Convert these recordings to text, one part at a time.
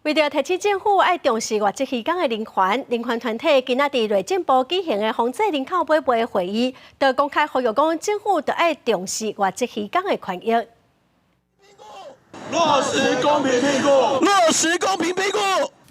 为着提醒政府爱重视外籍渔工的人权，人权团体今仔伫内政部举行的防制人口买卖会议，就公开呼吁讲，政府就爱重视外籍渔工的权益。落实公平评估，落实公平评估。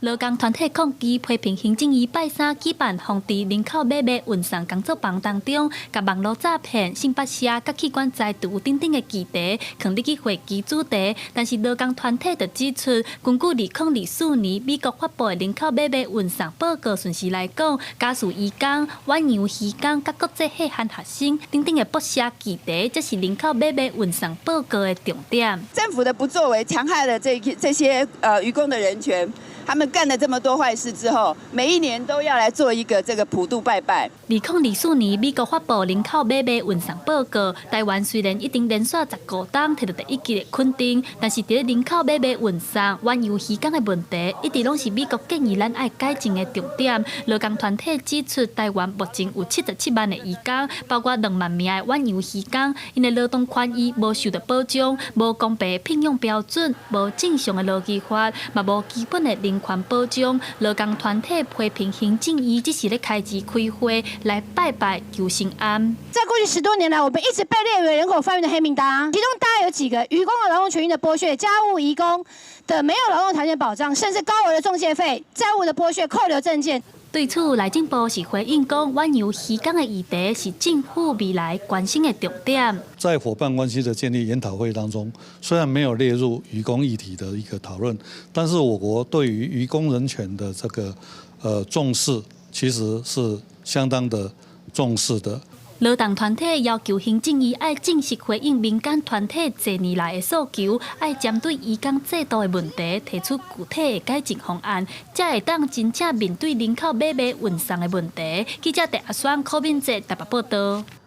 劳工团体抗议批评行政院拜三举办防治人口买卖运送工作坊当中，甲网络诈骗、性剥削、甲器官裁除等等的议题，放入去会议主题。但是劳工团体就指出，根据2024年美国发布的人口买卖运送报告顺序来讲，家事移工、远洋渔工、甲国际细汉学生等等的剥削议题，这是人口买卖运送报告的重点。政府的不作为，强害了这些渔工的人权。 他们干了这么多坏事之后，每一年都要来做一个这个普渡拜拜。2024年，美国发布人口买卖运送报告，台湾虽然已经连续15档摕到第1级的肯定，但是伫人口买卖运送、远洋渔工的问题，一直拢是美国建议咱爱改进的重点。劳工团体指出，台湾目前有77万的渔工，包括2万名的远洋渔工，因的劳动权益无受到保障，无公平聘用标准，无正常的劳基法，嘛无基本的人权保障。劳工团体批评行政院只是咧开支开会来拜拜求心安。在过去10多年来，我们一直被列为人口贩运的黑名单，其中大概有几个渔工的劳动权益的剥削、家务移工的没有劳动条件保障，甚至高额的中介费、债务的剥削、扣留证件。 对此，内政部是回应讲，远洋渔工的议题是政府未来关心的重点。在伙伴关系的建立研讨会当中，虽然没有列入渔工议题的一个讨论，但是我国对于渔工人权的这个重视，其实是相当的重视的。 劳动团体要求行政院爱正式回应民间团体多年来的诉求，爱针对渔工制度的问题提出具体的改进方案，才会当真正面对人口买卖运送的问题。记者陈阿选、柯敏哲台北报道。